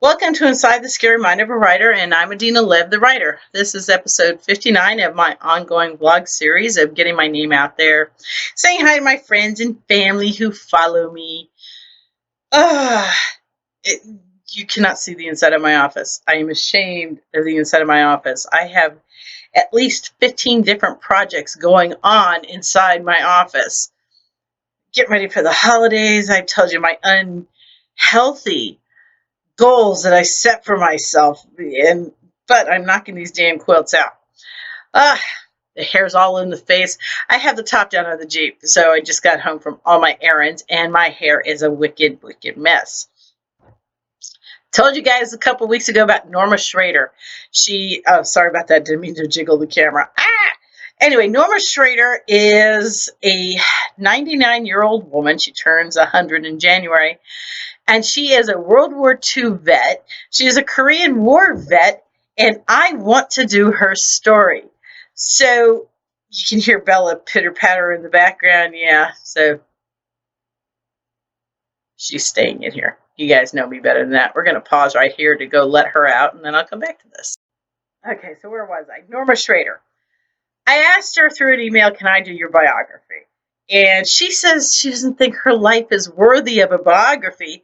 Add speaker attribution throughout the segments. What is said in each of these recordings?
Speaker 1: Welcome to Inside the Scary Mind of a Writer, and I'm Adina Lev, the writer. This is episode 59 of my ongoing vlog series of getting my name out there, saying hi to my friends and family who follow me. Ah, it, you cannot see the inside of my office. I am ashamed of the inside of my office. I have at least 15 different projects going on inside my office. Get ready for the holidays. I've told you my unhealthy goals that I set for myself, but I'm knocking these damn quilts out. Ah, the hair's all in the face. I have the top down on the Jeep, so I just got home from all my errands, and my hair is a wicked, wicked mess. Told you guys a couple weeks ago about Norma Schrader. Sorry about that. Didn't mean to jiggle the camera. Anyway, Norma Schrader is a 99-year-old woman. She turns 100 in January. And she is a World War II vet. She is a Korean War vet, and I want to do her story. So you can hear Bella pitter-patter in the background. Yeah, so she's staying in here. You guys know me better than that. We're going to pause right here to go let her out, and then I'll come back to this. Okay, so where was I? Norma Schrader. I asked her through an email, can I do your biography? And she says she doesn't think her life is worthy of a biography,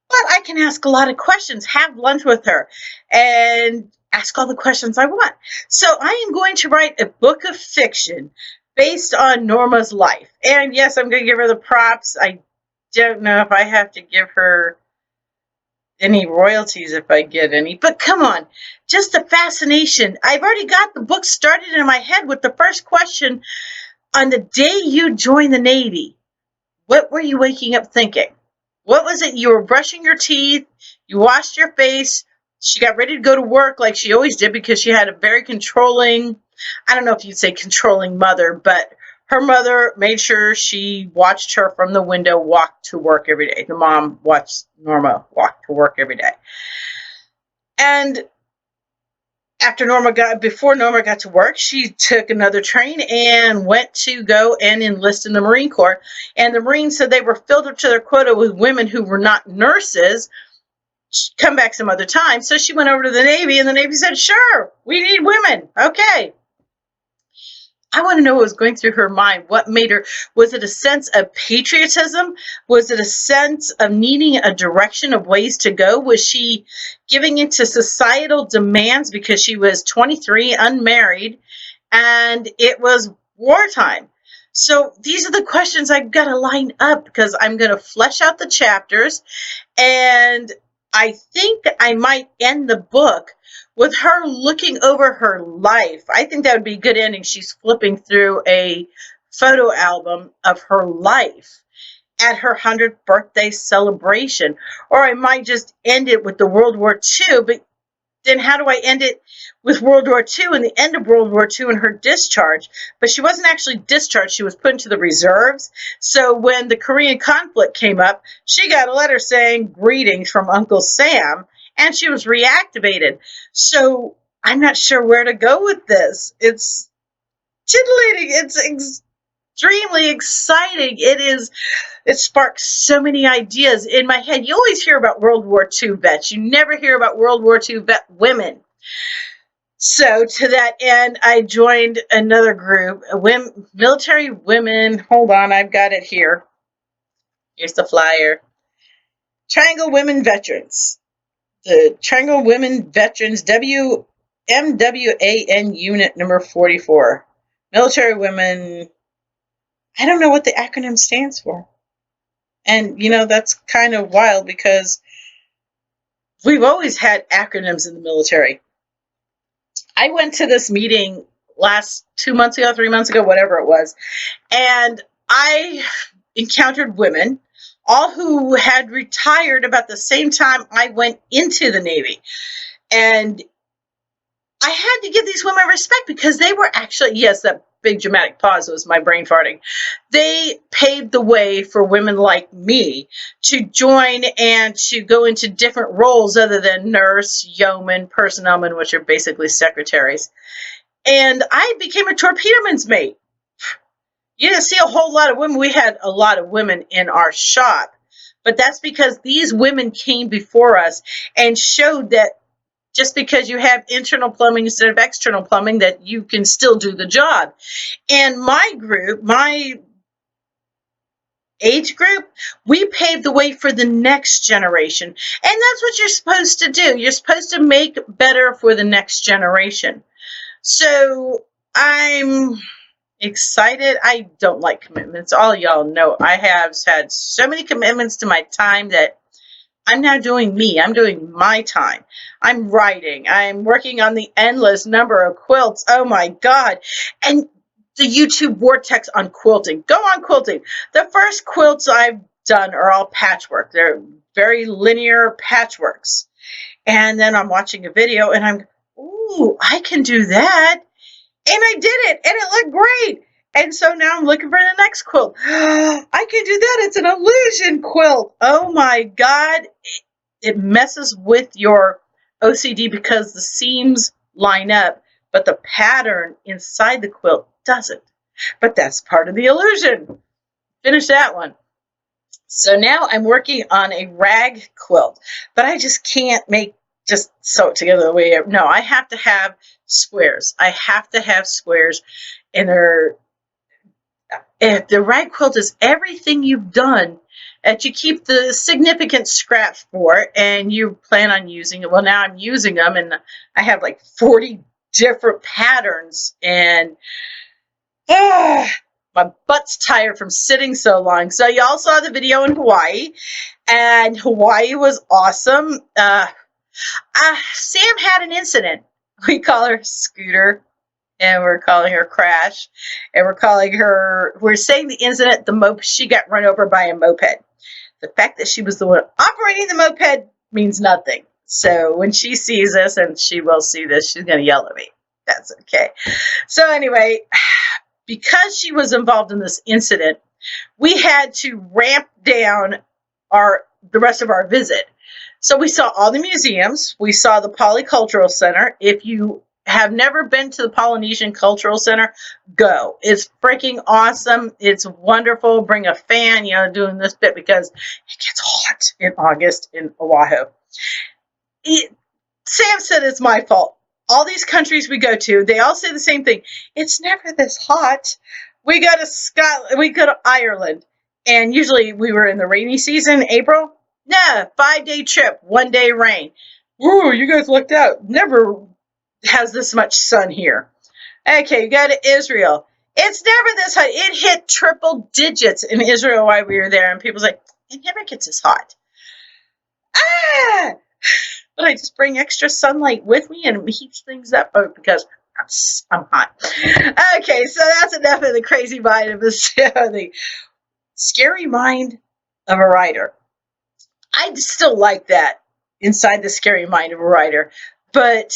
Speaker 1: but I can ask a lot of questions, have lunch with her, and ask all the questions I want. So I am going to write a book of fiction based on Norma's life. And yes, I'm going to give her the props. I don't know if I have to give her any royalties if I get any, but come on, just the fascination. I've already got the book started in my head with the first question. On the day you joined the Navy, what were you waking up thinking? What was it? You were brushing your teeth, you washed your face, she got ready to go to work like she always did because she had a very controlling, I don't know if you'd say controlling mother, but her mother made sure she watched her from the window walk to work every day. The mom watched Norma walk to work every day. And before Norma got to work, she took another train and went to go and enlist in the Marine Corps. And the Marines said they were filled up to their quota with women who were not nurses. She'd come back some other time. So she went over to the Navy, and the Navy said, sure, we need women. Okay. I want to know what was going through her mind. What made her? Was it a sense of patriotism? Was it a sense of needing a direction of ways to go? Was she giving into societal demands because she was 23, unmarried, and it was wartime? So these are the questions I've got to line up because I'm going to flesh out the chapters, and I think I might end the book with her looking over her life. I think that would be a good ending. She's flipping through a photo album of her life at her 100th birthday celebration. Or I might just end it with the World War II, but then how do I end it with World War II and the end of World War II and her discharge? But she wasn't actually discharged. She was put into the reserves. So when the Korean conflict came up, she got a letter saying, greetings from Uncle Sam, and she was reactivated. So I'm not sure where to go with this. It's titillating. It's extremely exciting. It sparks so many ideas in my head. You always hear about World War II vets. You never hear about World War II vet women. So to that end, I joined another group, military women. Hold on, I've got it here. Here's the flyer. Triangle Women Veterans. The Triangle Women Veterans MWAN unit number 44. Military women. I don't know what the acronym stands for. And, that's kind of wild because we've always had acronyms in the military. I went to this meeting last 2 months ago, 3 months ago, whatever it was, and I encountered women, all who had retired about the same time I went into the Navy. And I had to give these women respect because they were actually, yes, that big dramatic pause was my brain farting. They paved the way for women like me to join and to go into different roles other than nurse, yeoman, personnelman, which are basically secretaries. And I became a torpedoman's mate. You didn't see a whole lot of women. We had a lot of women in our shop, But that's because these women came before us and showed that just because you have internal plumbing instead of external plumbing, that you can still do the job. And my group, my age group, we paved the way for the next generation. And that's what you're supposed to do. You're supposed to make better for the next generation. So I'm excited. I don't like commitments. All y'all know I have had so many commitments to my time that I'm now doing me. I'm doing my time. I'm writing. I'm working on the endless number of quilts. Oh my God. And the YouTube vortex on quilting. Go on quilting. The first quilts I've done are all patchwork. They're very linear patchworks. And then I'm watching a video and I'm, ooh, I can do that. And I did it and it looked great. And so now I'm looking for the next quilt. I can do that. It's an illusion quilt. Oh my God. It messes with your OCD because the seams line up, but the pattern inside the quilt doesn't. But that's part of the illusion. Finish that one. So now I'm working on a rag quilt, but I just can't just sew it together the way. No, I have to have squares. I have to have squares, and if the rag quilt is everything you've done, that you keep the significant scraps for, and you plan on using it. Well, now I'm using them, and I have like 40 different patterns, and my butt's tired from sitting so long. So y'all saw the video in Hawaii, and Hawaii was awesome. Sam had an incident. We call her Scooter, and we're calling her Crash, and we're saying the incident, she got run over by a moped. The fact that she was the one operating the moped means nothing. So when she sees this, and she will see this, she's going to yell at me. That's okay. So anyway, because she was involved in this incident, we had to ramp down the rest of our visit. So we saw all the museums. We saw the Polycultural Center. If you have never been to the Polynesian Cultural Center, go. It's freaking awesome. It's wonderful. Bring a fan, doing this bit because it gets hot in August in Oahu. Sam said it's my fault. All these countries we go to, they all say the same thing. It's never this hot. We go to Scotland, we go to Ireland, and usually we were in the rainy season, April. No, 5-day trip, 1 day rain. Ooh, you guys lucked out. Never has this much sun here. Okay, you go to Israel. It's never this hot. It hit triple digits in Israel while we were there, and people's like, it never gets this hot. But I just bring extra sunlight with me and it heats things up because I'm hot. Okay, so that's enough of the crazy mind of the scary mind of a writer. I still like that inside the scary mind of a writer. But,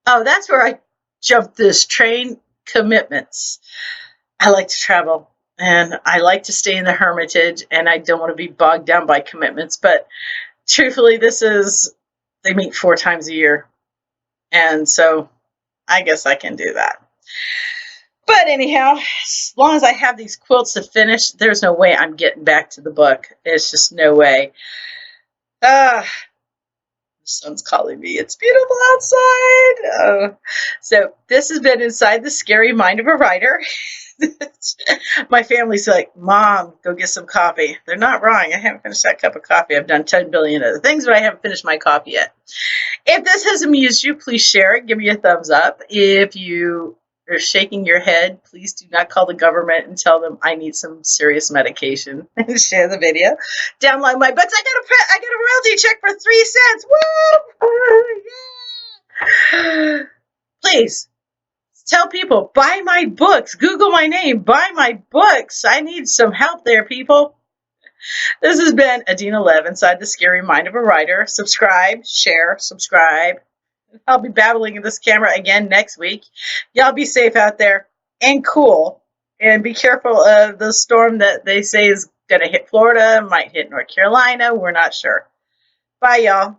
Speaker 1: that's where I jumped this train, commitments. I like to travel and I like to stay in the Hermitage, and I don't want to be bogged down by commitments. But truthfully, they meet 4 times a year. And so I guess I can do that. But anyhow, as long as I have these quilts to finish, there's no way I'm getting back to the book. It's just no way. The sun's calling me. It's beautiful outside. So this has been Inside the Scary Mind of a Writer. My family's like, Mom, go get some coffee. They're not wrong. I haven't finished that cup of coffee. I've done 10 billion other things, but I haven't finished my coffee yet. If this has amused you, please share it. Give me a thumbs up. If you are shaking your head, please do not call the government and tell them I need some serious medication. And share the video. Download my books. I got a royalty check for 3 cents. Woo! Yeah. Please tell people, buy my books. Google my name. Buy my books. I need some help there, people. This has been Adina Lev, Inside the Scary Mind of a Writer. Subscribe, share, subscribe. I'll be babbling in this camera again next week. Y'all be safe out there and cool. And be careful of the storm that they say is going to hit Florida, might hit North Carolina. We're not sure. Bye, y'all.